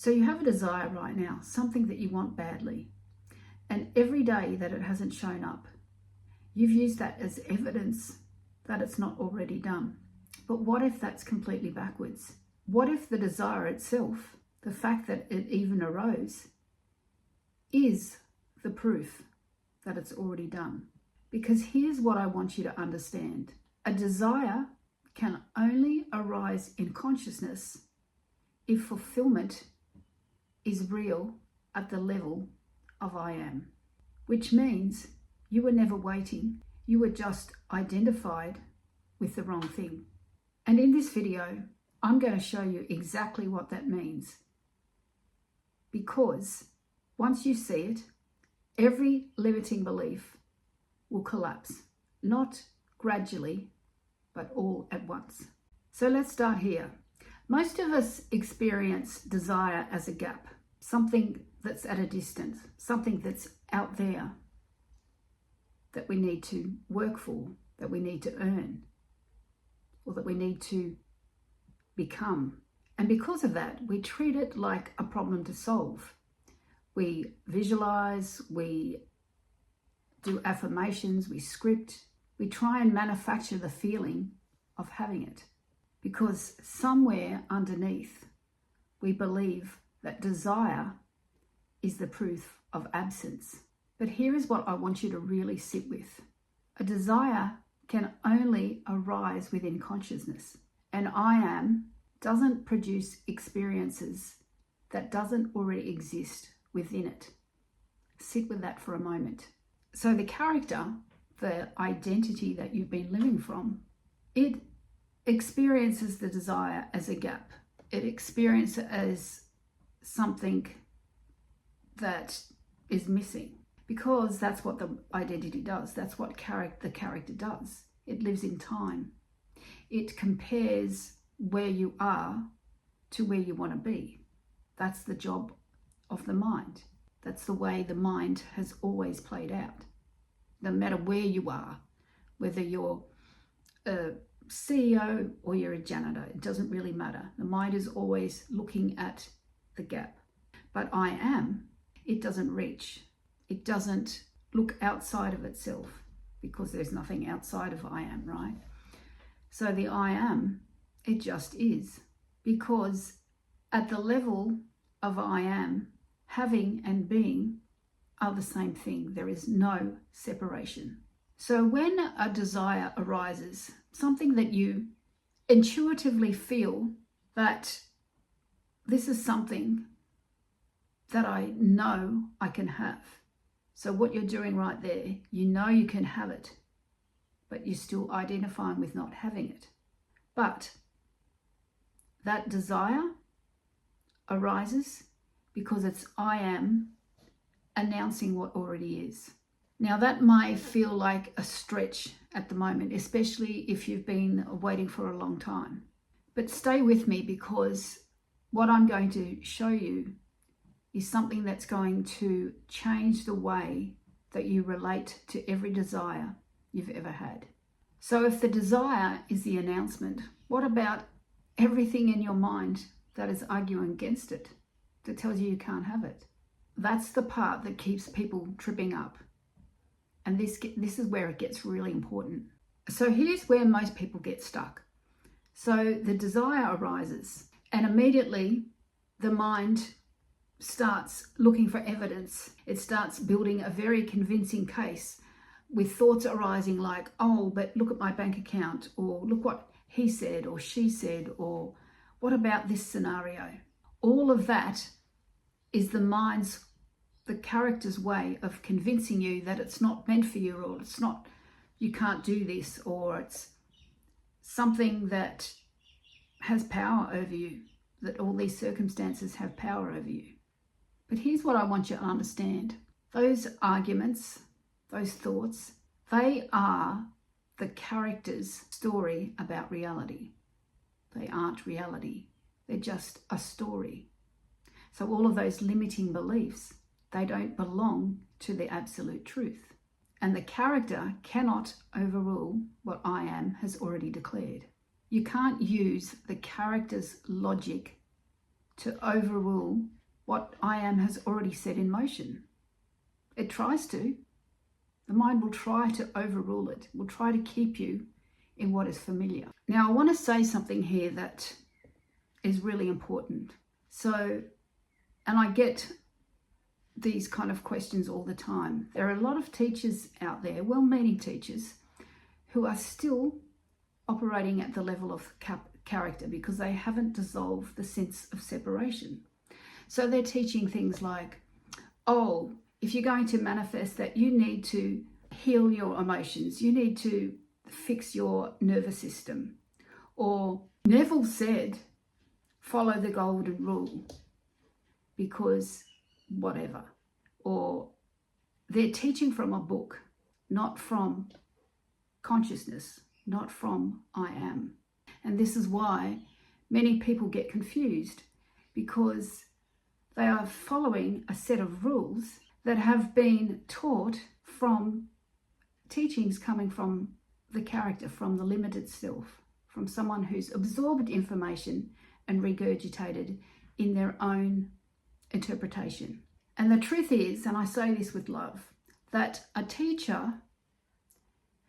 So you have a desire right now, something that you want badly. And every day that it hasn't shown up, you've used that as evidence that it's not already done. But what if that's completely backwards? What if the desire itself, the fact that it even arose, is the proof that it's already done? Because here's what I want you to understand. A desire can only arise in consciousness if fulfillment is real at the level of I am, which means you were never waiting. You were just identified with the wrong thing. And in this video, I'm going to show you exactly what that means. Because once you see it, every limiting belief will collapse, not gradually, but all at once. So let's start here. Most of us experience desire as a gap, something that's at a distance, something that's out there that we need to work for, that we need to earn, or that we need to become. And because of that, we treat it like a problem to solve. We visualize, we do affirmations, we script, we try and manufacture the feeling of having it. Because somewhere underneath, we believe that desire is the proof of absence. But here is what I want you to really sit with. A desire can only arise within consciousness. And I am doesn't produce experiences that doesn't already exist within it. Sit with that for a moment. So the character, the identity that you've been living from, it experiences the desire as a gap. It experiences it as something that is missing, because that's what the identity does. That's what the character does. It lives in time. It compares where you are to where you want to be. That's the job of the mind. That's the way the mind has always played out. No matter where you are, whether you're a CEO or you're a janitor, it doesn't really matter. The mind is always looking at the gap. But I am, it doesn't reach. It doesn't look outside of itself, because there's nothing outside of I am, right? So the I am, it just is. Because at the level of I am, having and being are the same thing. There is no separation. So when a desire arises, something that you intuitively feel that this is something that I know I can have. So what you're doing right there, you know you can have it, but you're still identifying with not having it. But that desire arises because it's I am announcing what already is. Now that might feel like a stretch at the moment, especially if you've been waiting for a long time. But stay with me, because what I'm going to show you is something that's going to change the way that you relate to every desire you've ever had. So if the desire is the announcement, what about everything in your mind that is arguing against it, that tells you you can't have it? That's the part that keeps people tripping up. And this is where it gets really important. So here's where most people get stuck. So the desire arises, and immediately the mind starts looking for evidence. It starts building a very convincing case with thoughts arising like, oh, but look at my bank account, or look what he said or she said, or what about this scenario? All of that is the character's way of convincing you that it's not meant for you, or it's not, you can't do this, or it's something that has power over you, that all these circumstances have power over you. But here's what I want you to understand. Those arguments, those thoughts, they are the character's story about reality. They aren't reality. They're just a story. So all of those limiting beliefs, they don't belong to the absolute truth. And the character cannot overrule what I am has already declared. You can't use the character's logic to overrule what I am has already set in motion. It tries to. The mind will try to overrule it, will try to keep you in what is familiar. Now, I want to say something here that is really important. So, and I get these kind of questions all the time. There are a lot of teachers out there, well-meaning teachers, who are still operating at the level of character because they haven't dissolved the sense of separation. So they're teaching things like, oh, if you're going to manifest that, you need to heal your emotions, you need to fix your nervous system. Or Neville said, follow the golden rule because whatever. Or they're teaching from a book, not from consciousness, not from I am. And this is why many people get confused, because they are following a set of rules that have been taught from teachings coming from the character, from the limited self, from someone who's absorbed information and regurgitated in their own interpretation. And the truth is, and I say this with love, that a teacher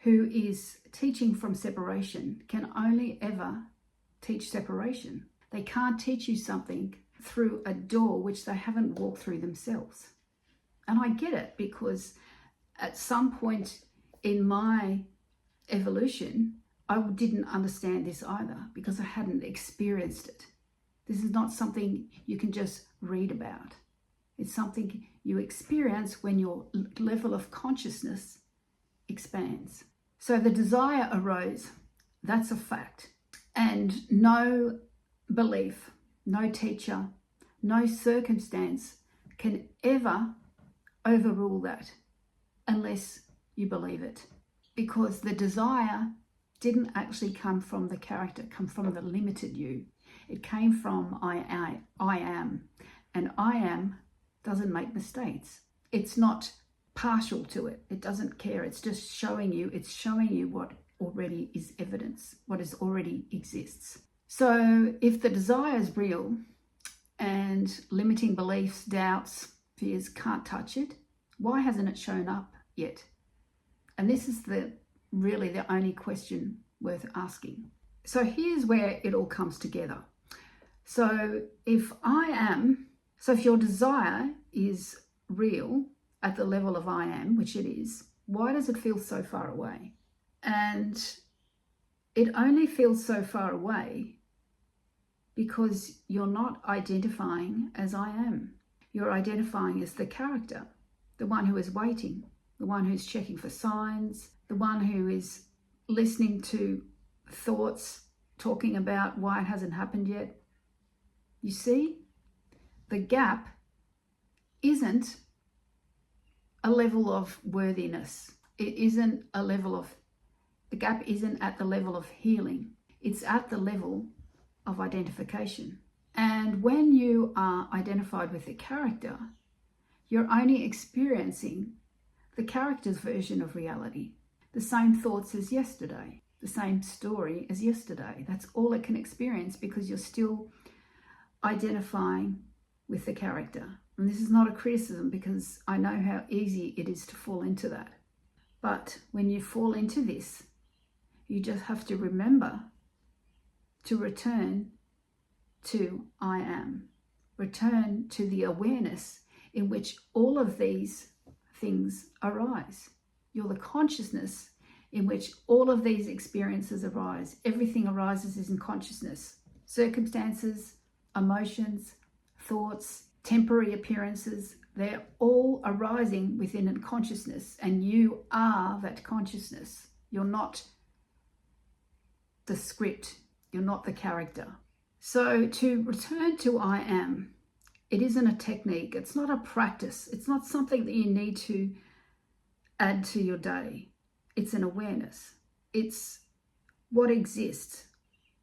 who is teaching from separation can only ever teach separation. They can't teach you something through a door which they haven't walked through themselves. And I get it, because at some point in my evolution, I didn't understand this either because I hadn't experienced it. This is not something you can just read about. It's something you experience when your level of consciousness expands. So the desire arose, that's a fact. And no belief, no teacher, no circumstance can ever overrule that unless you believe it. Because the desire didn't actually come from the character, come from the limited you. It came from I am. And I am doesn't make mistakes. It's not partial to it. It doesn't care. It's just showing you. It's showing you what already is evidence, what is already exists. So if the desire is real and limiting beliefs, doubts, fears can't touch it, why hasn't it shown up yet? And this is really the only question worth asking. So here's where it all comes together. So if your desire is real at the level of I am, which it is, why does it feel so far away? And it only feels so far away because you're not identifying as I am. You're identifying as the character, the one who is waiting, the one who's checking for signs, the one who is listening to thoughts, talking about why it hasn't happened yet. You see, the gap isn't a level of worthiness. It isn't the gap isn't at the level of healing. It's at the level of identification. And when you are identified with the character, you're only experiencing the character's version of reality. The same thoughts as yesterday, the same story as yesterday. That's all it can experience because you're still identifying with the character. And this is not a criticism because I know how easy it is to fall into that. But when you fall into this, you just have to remember to return to I am. Return to the awareness in which all of these things arise. You're the consciousness in which all of these experiences arise. Everything arises is in consciousness. Circumstances, emotions, thoughts, temporary appearances, they're all arising within a consciousness, and you are that consciousness. You're not the script, you're not the character. So to return to I am, it isn't a technique, it's not a practice, it's not something that you need to add to your day. It's an awareness. It's what exists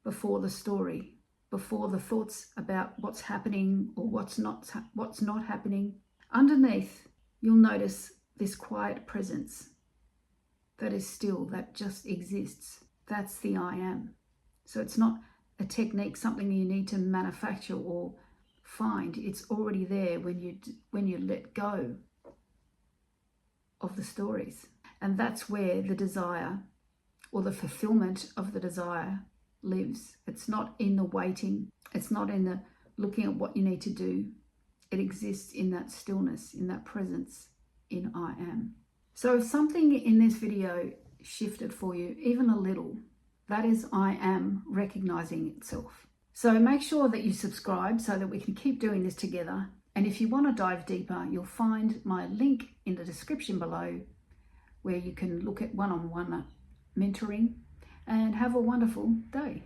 before the story, before the thoughts about what's happening or what's not happening. Underneath, you'll notice this quiet presence that is still, that just exists. That's the I am. So it's not a technique, something you need to manufacture or find. It's already there when you let go of the stories. And that's where the desire or the fulfillment of the desire lives. It's not in the waiting. It's not in the looking at what you need to do. It exists in that stillness, in that presence, in I am. So if something in this video shifted for you, even a little, that is I am recognizing itself. So make sure that you subscribe so that we can keep doing this together. And if you want to dive deeper, you'll find my link in the description below where you can look at one-on-one mentoring and have a wonderful day.